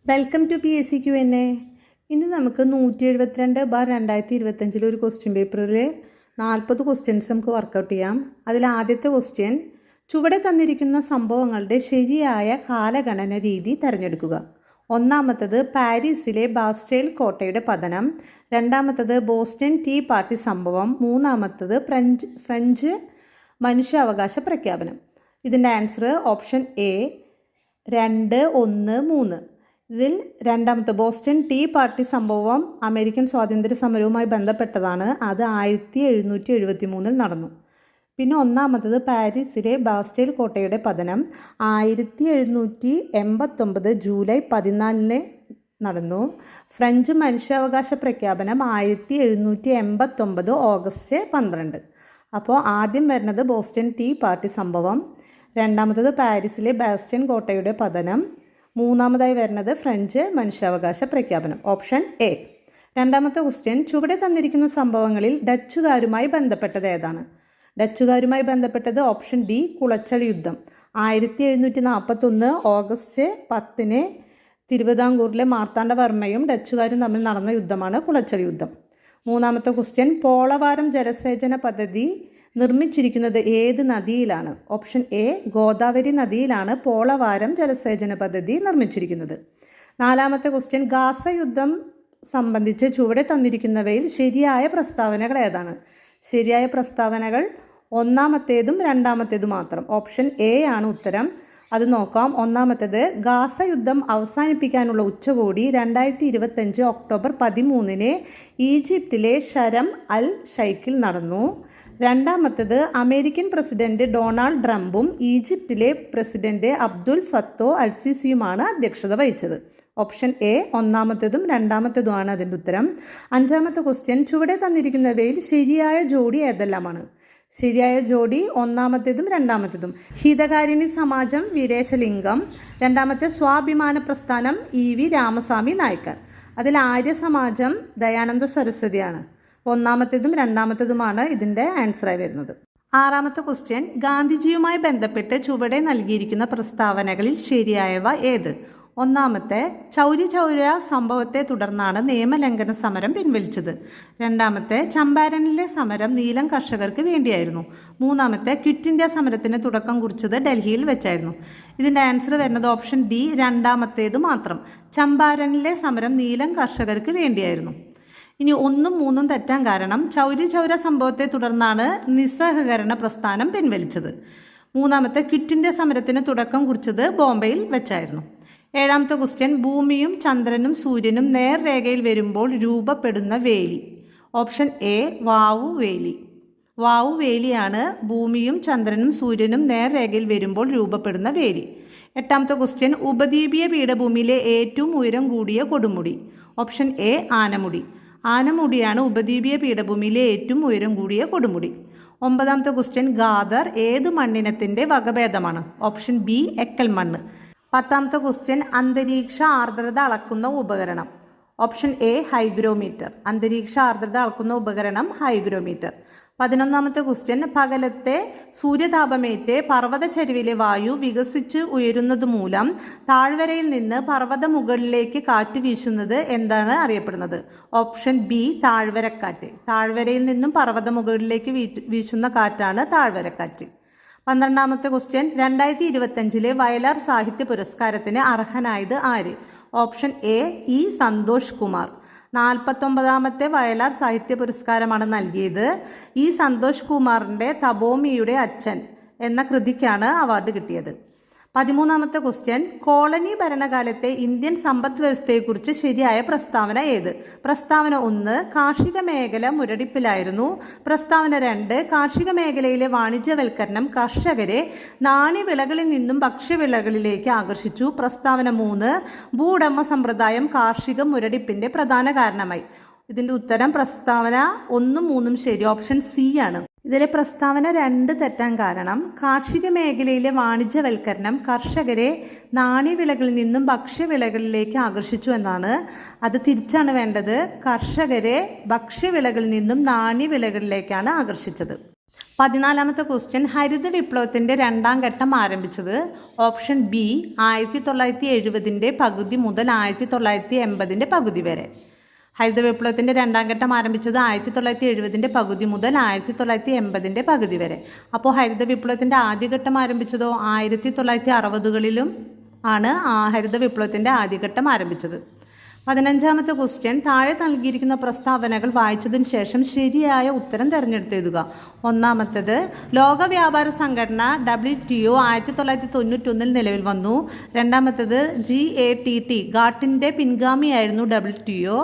Welcome to PSCQ&A. ഇന്ന് നമുക്ക് 172/2025 ഒരു ക്വസ്റ്റ്യൻ പേപ്പറിൽ 40 ക്വസ്റ്റ്യൻസ് നമുക്ക് വർക്കൗട്ട് ചെയ്യാം. അതിൽ ആദ്യത്തെ ക്വസ്റ്റ്യൻ, ചുവടെ തന്നിരിക്കുന്ന സംഭവങ്ങളുടെ ശരിയായ കാലഗണന രീതി തിരഞ്ഞെടുക്കുക. ഒന്നാമത്തത് പാരീസിലെ ബാസ്റ്റൈൽ കോട്ടയുടെ പതനം, രണ്ടാമത്തത് ബോസ്റ്റൺ ടീ പാർട്ടി സംഭവം, മൂന്നാമത്തത് ഫ്രഞ്ച് മനുഷ്യാവകാശ പ്രഖ്യാപനം. ഇതിൻ്റെ ആൻസർ ഓപ്ഷൻ എ 2, 1, 3. ഇതിൽ രണ്ടാമത്തെ ബോസ്റ്റൺ ടീ പാർട്ടി സംഭവം അമേരിക്കൻ സ്വാതന്ത്ര്യ സമരവുമായി ബന്ധപ്പെട്ടതാണ്. അത് 1773 നടന്നു. പിന്നെ ഒന്നാമത്തത് പാരീസിലെ ബാസ്റ്റൈൽ കോട്ടയുടെ പതനം 1789 ജൂലൈ 14 നടന്നു. ഫ്രഞ്ച് മനുഷ്യാവകാശ പ്രഖ്യാപനം 1789 ഓഗസ്റ്റ് 12. അപ്പോൾ ആദ്യം വരുന്നത് ബോസ്റ്റൺ ടീ പാർട്ടി സംഭവം, രണ്ടാമത്തത് പാരീസിലെ ബാസ്റ്റൈൽ കോട്ടയുടെ പതനം, മൂന്നാമതായി വരുന്നത് ഫ്രഞ്ച് മനുഷ്യാവകാശ പ്രഖ്യാപനം. Option A. രണ്ടാമത്തെ ക്വസ്റ്റ്യൻ, ചുവടെ തന്നിരിക്കുന്ന സംഭവങ്ങളിൽ ഡച്ചുകാരുമായി ബന്ധപ്പെട്ടത് ഏതാണ്? ഡച്ചുകാരുമായി ബന്ധപ്പെട്ടത് ഓപ്ഷൻ ഡി കുളച്ചൽ യുദ്ധം. 1741 ഓഗസ്റ്റ് 10 തിരുവിതാംകൂറിലെ മാർത്താണ്ഡവർമ്മയും ഡച്ചുകാരും തമ്മിൽ നടന്ന യുദ്ധമാണ് കുളച്ചൽ യുദ്ധം. മൂന്നാമത്തെ ക്വസ്റ്റ്യൻ, പോളവാരം ജലസേചന പദ്ധതി നിർമ്മിച്ചിരിക്കുന്നത് ഏത് നദിയിലാണ്? ഓപ്ഷൻ എ ഗോദാവരി നദിയിലാണ് പോളവാരം ജലസേചന പദ്ധതി നിർമ്മിച്ചിരിക്കുന്നത്. നാലാമത്തെ ക്വസ്റ്റ്യൻ, ഗാസ യുദ്ധം സംബന്ധിച്ച് ചുവടെ തന്നിരിക്കുന്നവയിൽ ശരിയായ പ്രസ്താവനകൾ ഏതാണ്? ശരിയായ പ്രസ്താവനകൾ ഒന്നാമത്തേതും രണ്ടാമത്തേതും മാത്രം. ഓപ്ഷൻ എ ആണ് ഉത്തരം. അത് നോക്കാം. ഒന്നാമത്തേത്, ഗാസ യുദ്ധം അവസാനിപ്പിക്കാനുള്ള ഉച്ചകോടി 2025 ഒക്ടോബർ 13 ഈജിപ്തിലെ ഷരം അൽ ഷൈഖിൽ നടന്നു. രണ്ടാമത്തേത്, അമേരിക്കൻ പ്രസിഡന്റ് ഡൊണാൾഡ് ട്രംപും ഈജിപ്തിലെ പ്രസിഡന്റ് അബ്ദുൽ ഫത്തോ അൽസിസിയുമാണ് അധ്യക്ഷത വഹിച്ചത്. ഓപ്ഷൻ എ ഒന്നാമത്തേതും രണ്ടാമത്തേതുമാണ് അതിൻ്റെ ഉത്തരം. അഞ്ചാമത്തെ ക്വസ്റ്റ്യൻ, ചുവടെ തന്നിരിക്കുന്നവയിൽ ശരിയായ ജോഡി ഏതെല്ലാമാണ്? ശരിയായ ജോഡി ഒന്നാമത്തേതും രണ്ടാമത്തേതും. ഹിതകാരിണി സമാജം വീരേശലിംഗം, രണ്ടാമത്തെ സ്വാഭിമാന പ്രസ്ഥാനം EV രാമസ്വാമി നായ്ക്കർ. അതിൽ ആര്യ സമാജം ദയാനന്ദ സരസ്വതിയാണ്. ഒന്നാമത്തേതും രണ്ടാമത്തേതുമാണ് ഇതിൻ്റെ ആൻസറായി വരുന്നത്. ആറാമത്തെ ക്വസ്റ്റ്യൻ, ഗാന്ധിജിയുമായി ബന്ധപ്പെട്ട് ചുവടെ നൽകിയിരിക്കുന്ന പ്രസ്താവനകളിൽ ശരിയായവ ഏത്? ഒന്നാമത്തെ, ചൗരി ചൗര സംഭവത്തെ തുടർന്നാണ് നിയമലംഘന സമരം പിൻവലിച്ചത്. രണ്ടാമത്തെ, ചമ്പാരനിലെ സമരം നീലം കർഷകർക്ക് വേണ്ടിയായിരുന്നു. മൂന്നാമത്തെ, ക്വിറ്റ് ഇന്ത്യ സമരത്തിന് തുടക്കം കുറിച്ചത് ഡൽഹിയിൽ വെച്ചായിരുന്നു. ഇതിൻ്റെ ആൻസർ വരുന്നത് ഓപ്ഷൻ ഡി രണ്ടാമത്തേത് മാത്രം. ചമ്പാരനിലെ സമരം നീലം കർഷകർക്ക് വേണ്ടിയായിരുന്നു. ഇനി 1ഉം 3ഉം തെറ്റാൻ കാരണം, ചൗരി ചൗര സംഭവത്തെ തുടർന്നാണ് നിസ്സഹകരണ പ്രസ്ഥാനം പിൻവലിച്ചത്. മൂന്നാമത്തെ, ക്വിറ്റ് ഇന്ത്യ സമരത്തിന് തുടക്കം കുറിച്ചത് ബോംബെയിൽ വെച്ചായിരുന്നു. ഏഴാമത്തെ ക്വസ്റ്റ്യൻ, ഭൂമിയും ചന്ദ്രനും സൂര്യനും നേർരേഖയിൽ വരുമ്പോൾ രൂപപ്പെടുന്ന വേലി. Option A വാവുവേലി. വാവുവേലിയാണ് ഭൂമിയും ചന്ദ്രനും സൂര്യനും നേർരേഖയിൽ വരുമ്പോൾ രൂപപ്പെടുന്ന വേലി. എട്ടാമത്തെ ക്വസ്റ്റ്യൻ, ഉപദ്വീപീയ പീഠഭൂമിയിലെ ഏറ്റവും ഉയരം കൂടിയ കൊടുമുടി. Option A Anamudi. ആനമുടിയാണ് ഉപദ്വീപീയ പീഠഭൂമിയിലെ ഏറ്റവും ഉയരം കൂടിയ കൊടുമുടി. ഒമ്പതാമത്തെ ക്വസ്റ്റ്യൻ, ഗാദർ ഏത് മണ്ണിനത്തിൻ്റെ വകഭേദമാണ്? ഓപ്ഷൻ ബി എക്കൽ മണ്ണ്. പത്താമത്തെ ക്വസ്റ്റ്യൻ, അന്തരീക്ഷ ആർദ്രത അളക്കുന്ന ഉപകരണം. Option A hygrometer. അന്തരീക്ഷ ആർദ്രത അളക്കുന്ന ഉപകരണം ഹൈഗ്രോമീറ്റർ. 11ാമത്തെ ക്വസ്റ്റ്യൻ, പകലത്തെ സൂര്യതാപമേറ്റ് പർവ്വതച്ചരിവിലെ വായു വികസിച്ച് ഉയരുന്നത് മൂലം താഴ്വരയിൽ നിന്ന് പർവ്വത മുകളിലേക്ക് കാറ്റ് വീശുന്നത് എന്താണ് അറിയപ്പെടുന്നത്? ഓപ്ഷൻ ബി താഴ്വരക്കാറ്റ്. താഴ്വരയിൽ നിന്നും പർവ്വത മുകളിലേക്ക് വീശുന്ന കാറ്റാണ് താഴ്വരക്കാറ്റ്. 12ാമത്തെ ക്വസ്റ്റ്യൻ, 2025 വയലാർ സാഹിത്യ പുരസ്കാരത്തിന് അർഹനായത് ആര്? Option A Santhosh Kumar. 49ാമത്തെ വയലാർ സാഹിത്യ പുരസ്കാരമാണ് നൽകിയത്. സന്തോഷ് കുമാറിൻ്റെ തപോമിയുടെ അച്ഛൻ എന്ന കൃതിക്കാണ് അവാർഡ് കിട്ടിയത്. 13ാമത്തെ ക്വസ്റ്റ്യൻ, കോളനി ഭരണകാലത്തെ ഇന്ത്യൻ സമ്പദ് വ്യവസ്ഥയെക്കുറിച്ച് ശരിയായ പ്രസ്താവന ഏത്? പ്രസ്താവന 1, കാർഷിക മേഖല മുരടിപ്പിലായിരുന്നു. പ്രസ്താവന 2, കാർഷിക മേഖലയിലെ വാണിജ്യവൽക്കരണം കർഷകരെ നാണ്യവിളകളിൽ നിന്നും ഭക്ഷ്യവിളകളിലേക്ക് ആകർഷിച്ചു. പ്രസ്താവന 3, ഭൂവുടമ സമ്പ്രദായം കാർഷിക മുരടിപ്പിൻ്റെ പ്രധാന കാരണമായി. ഇതിൻ്റെ ഉത്തരം പ്രസ്താവന 1ഉം 3ഉം ശരി. ഓപ്ഷൻ സി ആണ്. ഇതിലെ പ്രസ്താവന 2 തെറ്റാൻ കാരണം, കാർഷിക മേഖലയിലെ വാണിജ്യവൽക്കരണം കർഷകരെ നാണ്യവിളകളിൽ നിന്നും ഭക്ഷ്യവിളകളിലേക്ക് ആകർഷിച്ചു എന്നാണ്. അത് തിരിച്ചാണ് വേണ്ടത്. കർഷകരെ ഭക്ഷ്യവിളകളിൽ നിന്നും നാണ്യവിളകളിലേക്കാണ് ആകർഷിച്ചത്. 14ാമത്തെ ക്വസ്റ്റ്യൻ, ഹരിത വിപ്ലവത്തിൻ്റെ രണ്ടാം ഘട്ടം ആരംഭിച്ചത് ഓപ്ഷൻ ബി 1970 പകുതി മുതൽ 1980 പകുതി വരെ. ഹരിത വിപ്ലവത്തിൻ്റെ രണ്ടാം ഘട്ടം ആരംഭിച്ചത് 1970 പകുതി മുതൽ 1980 പകുതി വരെ. അപ്പോൾ ഹരിത വിപ്ലവത്തിൻ്റെ ആദ്യഘട്ടം ആരംഭിച്ചതോ 1960കളിലും ആണ് ഹരിത വിപ്ലവത്തിൻ്റെ ആദ്യഘട്ടം ആരംഭിച്ചത്. 15ാമത്തെ ക്വസ്റ്റ്യൻ, താഴെ നൽകിയിരിക്കുന്ന പ്രസ്താവനകൾ വായിച്ചതിന് ശേഷം ശരിയായ ഉത്തരം തിരഞ്ഞെടുത്തെഴുതുക. ഒന്നാമത്തേത്, ലോക വ്യാപാര സംഘടന WTO 1991 നിലവിൽ വന്നു. രണ്ടാമത്തേത്, GATT ഗാട്ടിൻ്റെ പിൻഗാമിയായിരുന്നു WTO.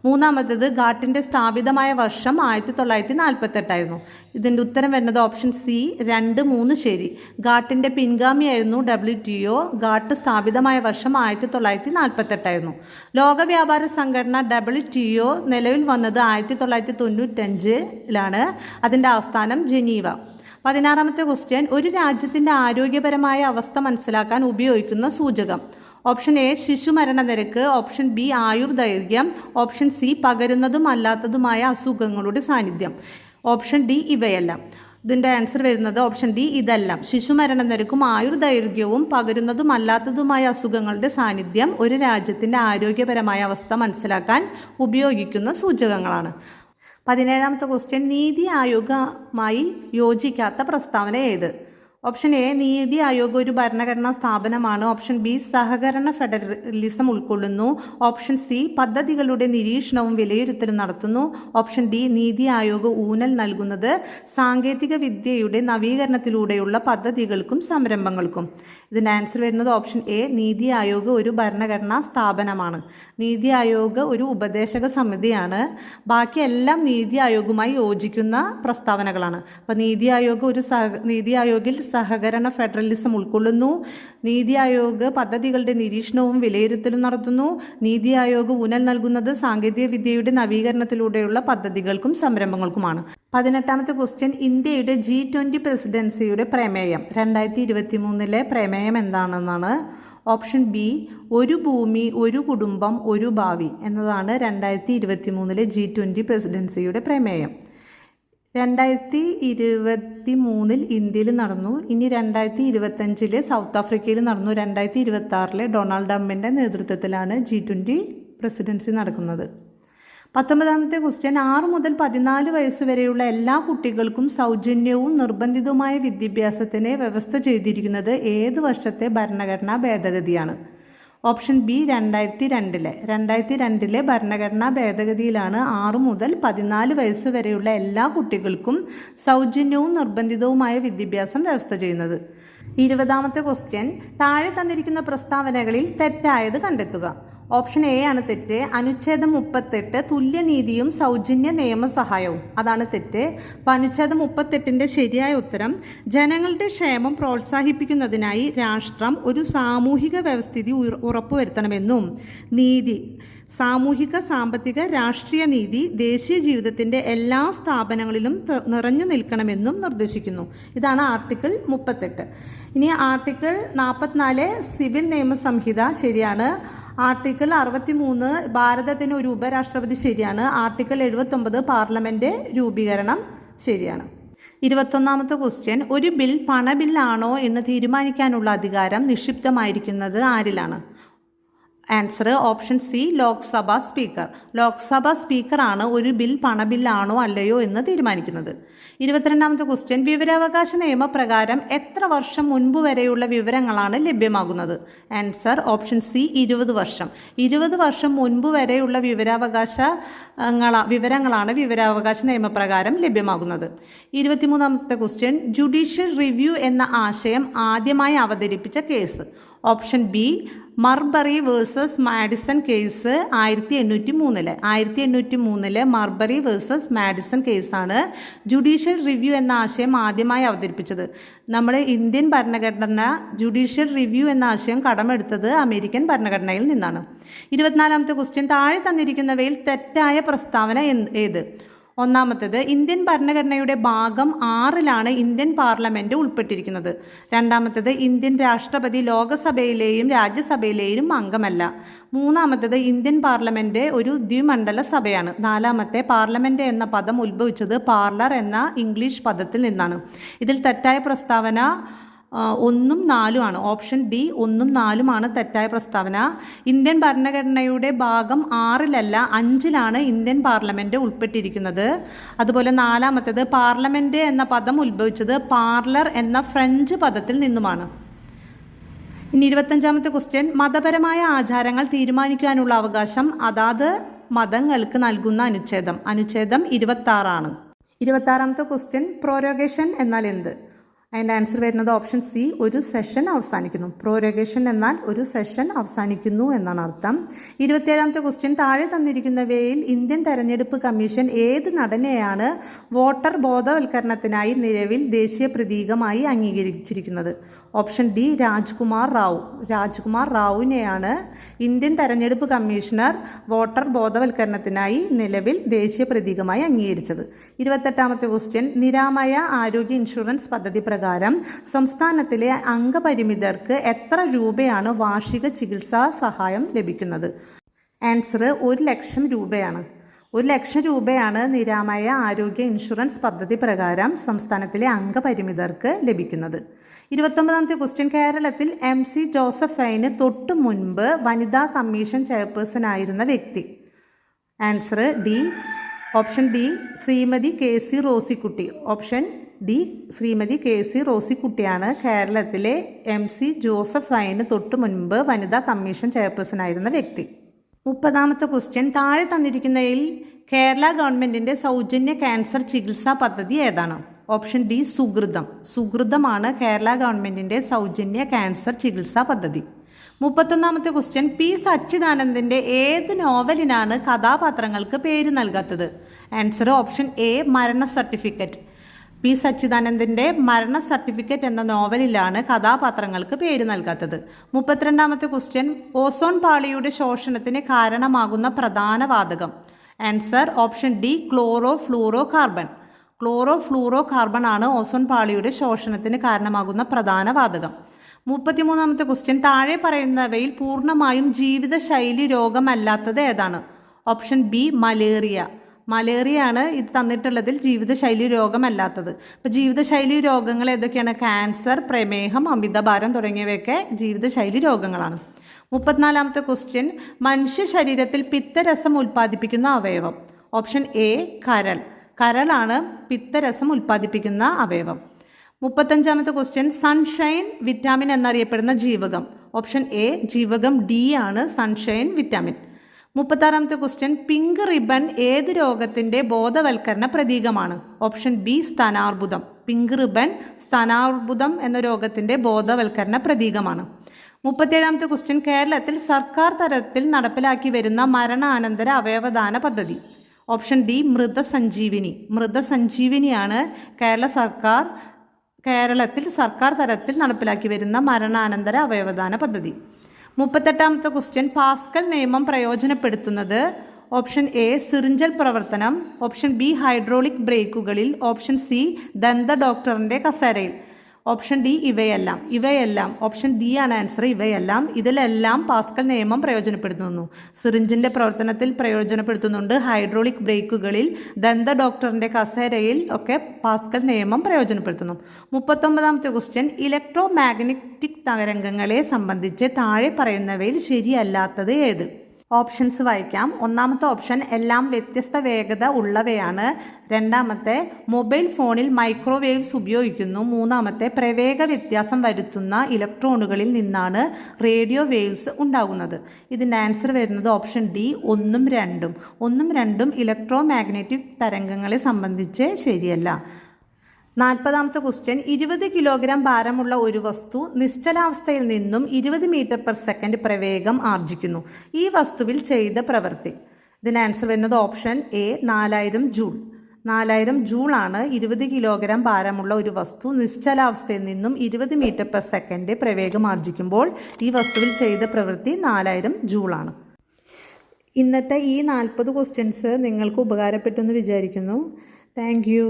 മൂന്നാമത്തേത്, ഗാട്ടിൻ്റെ സ്ഥാപിതമായ വർഷം 1948 ഇതിൻ്റെ ഉത്തരം വരുന്നത് ഓപ്ഷൻ സി 2, 3 ശരി. ഗാട്ടിൻ്റെ പിൻഗാമിയായിരുന്നു WTO. ഗാട്ട് സ്ഥാപിതമായ വർഷം 1948 ലോക വ്യാപാര സംഘടന WTO നിലവിൽ വന്നത് 1995 അതിൻ്റെ ആസ്ഥാനം ജനീവ. 16ാമത്തെ ക്വസ്റ്റ്യൻ, ഒരു രാജ്യത്തിൻ്റെ ആരോഗ്യപരമായ അവസ്ഥ മനസ്സിലാക്കാൻ ഉപയോഗിക്കുന്ന സൂചകം. ഓപ്ഷൻ എ ശിശുമരണ നിരക്ക്, ഓപ്ഷൻ ബി ആയുർദൈർഘ്യം, ഓപ്ഷൻ സി പകരുന്നതും അല്ലാത്തതുമായ അസുഖങ്ങളുടെ സാന്നിധ്യം, ഓപ്ഷൻ ഡി ഇവയെല്ലാം. ഇതിൻ്റെ ആൻസർ വരുന്നത് ഓപ്ഷൻ ഡി ഇതെല്ലാം. ശിശുമരണ നിരക്കും ആയുർദൈർഘ്യവും പകരുന്നതും അല്ലാത്തതുമായ അസുഖങ്ങളുടെ സാന്നിധ്യം ഒരു രാജ്യത്തിൻ്റെ ആരോഗ്യപരമായ അവസ്ഥ മനസ്സിലാക്കാൻ ഉപയോഗിക്കുന്ന സൂചകങ്ങളാണ്. 17ാമത്തെ ക്വസ്റ്റ്യൻ, നീതി ആയോഗുമായി യോജിക്കാത്ത പ്രസ്താവന ഏത്? ഓപ്ഷൻ എ നീതി ആയോഗ് ഒരു ഭരണഘടനാ സ്ഥാപനമാണ്. ഓപ്ഷൻ ബി സഹകരണ ഫെഡറലിസം ഉൾക്കൊള്ളുന്നു. ഓപ്ഷൻ സി പദ്ധതികളുടെ നിരീക്ഷണവും വിലയിരുത്തലും നടത്തുന്നു. ഓപ്ഷൻ ഡി നീതി ആയോഗ് ഊന്നൽ നൽകുന്നത് സാങ്കേതിക വിദ്യയുടെ നവീകരണത്തിലൂടെയുള്ള പദ്ധതികൾക്കും സംരംഭങ്ങൾക്കും. ഇതിൻ്റെ ആൻസർ വരുന്നത് ഓപ്ഷൻ എ നീതി ആയോഗ് ഒരു ഭരണഘടനാ സ്ഥാപനമാണ്. നീതി ആയോഗ് ഒരു ഉപദേശക സമിതിയാണ്. ബാക്കിയെല്ലാം നീതി ആയോഗുമായി യോജിക്കുന്ന പ്രസ്താവനകളാണ്. അപ്പോൾ നീതി ആയോഗിൽ സഹകരണ ഫെഡറലിസം ഉൾക്കൊള്ളുന്നു. നീതി ആയോഗ് പദ്ധതികളുടെ നിരീക്ഷണവും വിലയിരുത്തലും നടത്തുന്നു. നീതി ആയോഗ് ഊന്നൽ നൽകുന്നത് സാങ്കേതിക വിദ്യയുടെ നവീകരണത്തിലൂടെയുള്ള പദ്ധതികൾക്കും സംരംഭങ്ങൾക്കുമാണ്. 18ാമത്തെ ക്വസ്റ്റ്യൻ, ഇന്ത്യയുടെ G20 പ്രസിഡൻസിയുടെ പ്രമേയം 2023 പ്രമേയം എന്താണെന്നാണ്. ഓപ്ഷൻ ബി ഒരു ഭൂമി ഒരു കുടുംബം ഒരു ഭാവി എന്നതാണ് 2023 G20 പ്രസിഡൻസിയുടെ പ്രമേയം. 2023 ഇന്ത്യയിൽ നടന്നു. ഇനി 2025 സൗത്ത് ആഫ്രിക്കയിൽ നടന്നു. 2026 ഡൊണാൾഡ് ട്രംപിൻ്റെ നേതൃത്വത്തിലാണ് G20 പ്രസിഡൻസി നടക്കുന്നത്. 19ാമത്തെ ക്വസ്റ്റ്യൻ, 6 മുതൽ 14 വയസ്സ് വരെയുള്ള എല്ലാ കുട്ടികൾക്കും സൗജന്യവും നിർബന്ധിതവുമായ വിദ്യാഭ്യാസത്തിന് വ്യവസ്ഥ ചെയ്തിരിക്കുന്നത് ഏത് വർഷത്തെ ഭരണഘടനാ ഭേദഗതിയാണ്? ഓപ്ഷൻ ബി 2002 ഭരണഘടനാ ഭേദഗതിയിലാണ് 6 മുതൽ 14 വയസ്സ് വരെയുള്ള എല്ലാ കുട്ടികൾക്കും സൗജന്യവും നിർബന്ധിതവുമായ വിദ്യാഭ്യാസം വ്യവസ്ഥ ചെയ്യുന്നത്. 20ാമത്തെ ക്വസ്റ്റ്യൻ, താഴെ തന്നിരിക്കുന്ന പ്രസ്താവനകളിൽ തെറ്റായത് കണ്ടെത്തുക. ഓപ്ഷൻ എ ആണ് തെറ്റ്. അനുച്ഛേദം 38 തുല്യനീതിയും സൗജന്യ നിയമസഹായവും അതാണ് തെറ്റ്. അപ്പം അനുച്ഛേദം 38ൻ്റെ ശരിയായ ഉത്തരം, ജനങ്ങളുടെ ക്ഷേമം പ്രോത്സാഹിപ്പിക്കുന്നതിനായി രാഷ്ട്രം ഒരു സാമൂഹിക വ്യവസ്ഥിതി ഉറപ്പുവരുത്തണമെന്നും നീതി, സാമൂഹിക സാമ്പത്തിക രാഷ്ട്രീയ നീതി ദേശീയ ജീവിതത്തിൻ്റെ എല്ലാ സ്ഥാപനങ്ങളിലും നിറഞ്ഞു നിൽക്കണമെന്നും നിർദ്ദേശിക്കുന്നു. ഇതാണ് ആർട്ടിക്കിൾ 38. ഇനി ആർട്ടിക്കിൾ 44 സിവിൽ നിയമസംഹിത ശരിയാണ്. ആർട്ടിക്കിൾ 63 ഭാരതത്തിന് ഒരു ഉപരാഷ്ട്രപതി ശരിയാണ്. ആർട്ടിക്കിൾ 79 പാർലമെൻറ്റ് രൂപീകരണം ശരിയാണ്. 21ാമത്തെ ക്വസ്റ്റ്യൻ, ഒരു ബിൽ പണബില്ലാണോ എന്ന് തീരുമാനിക്കാനുള്ള അധികാരം നിക്ഷിപ്തമായിരിക്കുന്നത് ആരിലാണ്? Answer option C Lok Sabha speaker. Lok Sabha സ്പീക്കറാണ് ഒരു ബിൽ പണബില്ലാണോ അല്ലയോ എന്ന് തീരുമാനിക്കുന്നത്. 22ാമത്തെ ക്വസ്റ്റ്യൻ, വിവരാവകാശ നിയമപ്രകാരം എത്ര വർഷം മുൻപ് വരെയുള്ള വിവരങ്ങളാണ് ലഭ്യമാകുന്നത്? ആൻസർ ഓപ്ഷൻ സി 20 വർഷം. 20 വർഷം മുൻപ് വരെയുള്ള വിവരങ്ങളാണ് വിവരാവകാശ നിയമപ്രകാരം ലഭ്യമാകുന്നത്. 23ാമത്തെ ക്വസ്റ്റ്യൻ, ജുഡീഷ്യൽ റിവ്യൂ എന്ന ആശയം ആദ്യമായി അവതരിപ്പിച്ച കേസ്. Option B Marbury versus Madison case 1803 Marbury versus മാഡിസൺ കേസാണ് ജുഡീഷ്യൽ റിവ്യൂ എന്ന ആശയം ആദ്യമായി അവതരിപ്പിച്ചത്. നമ്മുടെ ഇന്ത്യൻ ഭരണഘടന ജുഡീഷ്യൽ റിവ്യൂ എന്ന ആശയം കടമെടുത്തത് അമേരിക്കൻ ഭരണഘടനയിൽ നിന്നാണ്. 24ാമത്തെ ക്വസ്റ്റ്യൻ, താഴെ തന്നിരിക്കുന്നവയിൽ തെറ്റായ പ്രസ്താവന ഏത്? ഒന്നാമത്തേത് ഇന്ത്യൻ ഭരണഘടനയുടെ ഭാഗം 6 ഇന്ത്യൻ പാർലമെൻറ്റ് ഉൾപ്പെട്ടിരിക്കുന്നത്. രണ്ടാമത്തേത് ഇന്ത്യൻ രാഷ്ട്രപതി ലോകസഭയിലെയും രാജ്യസഭയിലെയും അംഗമല്ല. മൂന്നാമത്തേത് ഇന്ത്യൻ പാർലമെൻറ്റ് ഒരു ദ്വിമണ്ഡല സഭയാണ്. നാലാമത്തെ പാർലമെൻറ്റ് എന്ന പദം ഉത്ഭവിച്ചത് പാർലർ എന്ന ഇംഗ്ലീഷ് പദത്തിൽ നിന്നാണ്. ഇതിൽ തെറ്റായ പ്രസ്താവന 1ഉം 4ഉമാണ്. ഓപ്ഷൻ ഡി 1ഉം 4ഉമാണ് തെറ്റായ പ്രസ്താവന. ഇന്ത്യൻ ഭരണഘടനയുടെ ഭാഗം 6 5 ഇന്ത്യൻ പാർലമെൻറ്റ് ഉൾപ്പെട്ടിരിക്കുന്നത്. അതുപോലെ നാലാമത്തേത് പാർലമെൻറ്റ് എന്ന പദം ഉത്ഭവിച്ചത് പാർലർ എന്ന ഫ്രഞ്ച് പദത്തിൽ നിന്നുമാണ്. ഇനി 25ാമത്തെ ക്വസ്റ്റ്യൻ, മതപരമായ ആചാരങ്ങൾ തീരുമാനിക്കാനുള്ള അവകാശം അതാത് മതങ്ങൾക്ക് നൽകുന്ന അനുച്ഛേദം. അനുച്ഛേദം 26. 26ാമത്തെ ക്വസ്റ്റ്യൻ, പ്രൊറോഗേഷൻ എന്നാൽ എന്ത്? അതിൻ്റെ ആൻസർ വരുന്നത് ഓപ്ഷൻ സി, ഒരു സെഷൻ അവസാനിക്കുന്നു. പ്രൊറോഗേഷൻ എന്നാൽ ഒരു സെഷൻ അവസാനിക്കുന്നു എന്നാണ് അർത്ഥം. 27ാമത്തെ ക്വസ്റ്റ്യൻ, താഴെ തന്നിരിക്കുന്നവയിൽ ഇന്ത്യൻ തെരഞ്ഞെടുപ്പ് കമ്മീഷൻ ഏത് നടനെയാണ് വോട്ടർ ബോധവൽക്കരണത്തിനായി നിലവിൽ ദേശീയ പ്രതീകമായി അംഗീകരിച്ചിരിക്കുന്നത്? Option D, Rajkummar Rao. രാജ്കുമാർ റാവുവിനെയാണ് ഇന്ത്യൻ തെരഞ്ഞെടുപ്പ് കമ്മീഷണർ വോട്ടർ ബോധവൽക്കരണത്തിനായി നിലവിൽ ദേശീയ പ്രതീകമായി അംഗീകരിച്ചത്. 28ാമത്തെ ക്വസ്റ്റ്യൻ, നിരാമയ ആരോഗ്യ ഇൻഷുറൻസ് പദ്ധതി പ്രകാരം സംസ്ഥാനത്തിലെ അംഗപരിമിതർക്ക് എത്ര രൂപയാണ് വാർഷിക ചികിത്സാ സഹായം ലഭിക്കുന്നത്? ആൻസർ 1,00,000 രൂപയാണ്. 1,00,000 രൂപയാണ് നിരാമയ ആരോഗ്യ ഇൻഷുറൻസ് പദ്ധതി പ്രകാരം സംസ്ഥാനത്തിലെ അംഗപരിമിതർക്ക് ലഭിക്കുന്നത്. 29ാമത്തെ ക്വസ്റ്റ്യൻ, കേരളത്തിൽ MC ജോസഫൈന് തൊട്ടു മുൻപ് വനിതാ കമ്മീഷൻ ചെയർപേഴ്സൺ ആയിരുന്ന വ്യക്തി? Answer D, option D, Shrimati KC Rosykutty. Option D, Shrimati KC റോസിക്കുട്ടിയാണ് കേരളത്തിലെ MC ജോസഫൈന് തൊട്ടു മുൻപ് വനിതാ കമ്മീഷൻ ചെയർപേഴ്സൺ ആയിരുന്ന വ്യക്തി. 30ാമത്തെ ക്വസ്റ്റ്യൻ, താഴെ തന്നിരിക്കുന്നതിൽ കേരള ഗവൺമെൻറ്റിൻ്റെ സൗജന്യ ക്യാൻസർ ചികിത്സാ പദ്ധതി ഏതാണ്? Option D, Sukrutham. സുകൃതമാണ് കേരള ഗവൺമെൻറ്റിൻ്റെ സൗജന്യ ക്യാൻസർ ചികിത്സാ പദ്ധതി. 31ാമത്തെ ക്വസ്റ്റ്യൻ, P. സച്ചിദാനന്ദൻ്റെ ഏത് നോവലിനാണ് കഥാപാത്രങ്ങൾക്ക് പേര് നൽകാത്തത്? ആൻസർ ഓപ്ഷൻ എ, മരണ സർട്ടിഫിക്കറ്റ്. P. സച്ചിദാനന്ദൻ്റെ മരണ സർട്ടിഫിക്കറ്റ് എന്ന നോവലിലാണ് കഥാപാത്രങ്ങൾക്ക് പേര് നൽകാത്തത്. 32ാമത്തെ ക്വസ്റ്റ്യൻ, ഓസോൺ പാളിയുടെ ശോഷണത്തിന് കാരണമാകുന്ന പ്രധാന വാതകം? Answer option D, chloro fluoro carbon. Chloro fluoro carbon ആണ് ഓസോൺ പാളിയുടെ ശോഷണത്തിന് കാരണമാകുന്ന പ്രധാന വാതകം. 33ാമത്തെ ക്വസ്റ്റ്യൻ, താഴെ പറയുന്നവയിൽ പൂർണ്ണമായും ജീവിതശൈലി രോഗമല്ലാത്തത് ഏതാണ്? Option B, malaria. മലേറിയ ആണ് ഇത് തന്നിട്ടുള്ളതിൽ ജീവിതശൈലി രോഗമല്ലാത്തത്. അപ്പോൾ ജീവിതശൈലി രോഗങ്ങൾ ഏതൊക്കെയാണ്? ക്യാൻസർ, പ്രമേഹം, അമിതഭാരം തുടങ്ങിയവയൊക്കെ ജീവിതശൈലി രോഗങ്ങളാണ്. 34ാമത്തെ ക്വസ്റ്റ്യൻ, മനുഷ്യ ശരീരത്തിൽ പിത്തരസം ഉൽപ്പാദിപ്പിക്കുന്ന അവയവം? ഓപ്ഷൻ എ, കരൾ. കരളാണ് പിത്തരസം ഉൽപ്പാദിപ്പിക്കുന്ന അവയവം. 35ാമത്തെ ക്വസ്റ്റ്യൻ, സൺഷൈൻ വിറ്റാമിൻ എന്നറിയപ്പെടുന്ന ജീവകം? ഓപ്ഷൻ എ, ജീവകം ഡി ആണ് സൺഷൈൻ വിറ്റാമിൻ. 36ാമത്തെ ക്വസ്റ്റ്യൻ, പിങ്ക് റിബൺ ഏത് രോഗത്തിൻ്റെ ബോധവൽക്കരണ പ്രതീകമാണ്? ഓപ്ഷൻ ബി, സ്തനാർബുദം. പിങ്ക് റിബൺ സ്തനാർബുദം എന്ന രോഗത്തിൻ്റെ ബോധവൽക്കരണ പ്രതീകമാണ്. 37ാമത്തെ ക്വസ്റ്റ്യൻ, കേരളത്തിൽ സർക്കാർ തലത്തിൽ നടപ്പിലാക്കി വരുന്ന മരണാനന്തര അവയവദാന പദ്ധതി? Option D, Mrithasanjeevani. മൃതസഞ്ജീവിനിയാണ് കേരളത്തിൽ സർക്കാർ തലത്തിൽ നടപ്പിലാക്കി വരുന്ന മരണാനന്തര അവയവദാന പദ്ധതി. 38ാമത്തെ ക്വസ്റ്റ്യൻ, പാസ്കൽ നിയമം പ്രയോജനപ്പെടുത്തുന്നത്? ഓപ്ഷൻ എ, സിറിഞ്ചൽ പ്രവർത്തനം. ഓപ്ഷൻ ബി, ഹൈഡ്രോളിക് ബ്രേക്കുകളിൽ. ഓപ്ഷൻ സി, ദന്ത ഡോക്ടറിൻ്റെ കസേരയിൽ. ഓപ്ഷൻ ഡി, ഇവയെല്ലാം. ഓപ്ഷൻ ഡി ആണ് ആൻസർ, ഇവയെല്ലാം. ഇതിലെല്ലാം പാസ്കൽ നിയമം പ്രയോജനപ്പെടുത്തുന്നു. സിറിഞ്ചിൻ്റെ പ്രവർത്തനത്തിൽ പ്രയോജനപ്പെടുത്തുന്നുണ്ട്, ഹൈഡ്രോളിക് ബ്രേക്കുകളിൽ, ദന്ത ഡോക്ടറിൻ്റെ കസേരയിൽ ഒക്കെ പാസ്കൽ നിയമം പ്രയോജനപ്പെടുത്തുന്നു. 39ാമത്തെ ക്വസ്റ്റ്യൻ, ഇലക്ട്രോ മാഗ്നറ്റിക് തരംഗങ്ങളെ സംബന്ധിച്ച് താഴെ പറയുന്നവയിൽ ശരിയല്ലാത്തത് ഏത്? ഓപ്ഷൻസ് വായിക്കാം. ഒന്നാമത്തെ ഓപ്ഷൻ, എല്ലാം വ്യത്യസ്ത വേഗത ഉള്ളവയാണ്. രണ്ടാമത്തെ, മൊബൈൽ ഫോണിൽ മൈക്രോവേവ്സ് ഉപയോഗിക്കുന്നു. മൂന്നാമത്തെ, പ്രവേഗ വ്യത്യാസം വരുത്തുന്ന ഇലക്ട്രോണുകളിൽ നിന്നാണ് റേഡിയോ വേവ്സ് ഉണ്ടാകുന്നത്. ഇതിൻ്റെ ആൻസർ വരുന്നത് ഓപ്ഷൻ ഡി, 1ഉം 2ഉം. 1ഉം 2ഉം ഇലക്ട്രോ മാഗ്നറ്റിക് തരംഗങ്ങളെ സംബന്ധിച്ച് ശരിയല്ല. 40ാമത്തെ ക്വസ്റ്റ്യൻ, 20 കിലോഗ്രാം ഭാരമുള്ള ഒരു വസ്തു നിശ്ചലാവസ്ഥയിൽ നിന്നും 20 മീറ്റർ/സെക്കൻഡ് പ്രവേഗം ആർജിക്കുന്നു. ഈ വസ്തുവിൽ ചെയ്ത പ്രവൃത്തി? ഇതിന് ആൻസർ വരുന്നത് ഓപ്ഷൻ എ, 4000 ജൂൾ. 4000 ജൂളാണ് 20 കിലോഗ്രാം ഭാരമുള്ള ഒരു വസ്തു നിശ്ചലാവസ്ഥയിൽ നിന്നും 20 മീറ്റർ/സെക്കൻഡ് പ്രവേഗം ആർജിക്കുമ്പോൾ ഈ വസ്തുവിൽ ചെയ്ത പ്രവൃത്തി 4000 ജൂളാണ്. ഇന്നത്തെ ഈ 40 ക്വസ്റ്റ്യൻസ് നിങ്ങൾക്ക് ഉപകാരപ്പെട്ടു എന്ന് വിചാരിക്കുന്നു. Thank you.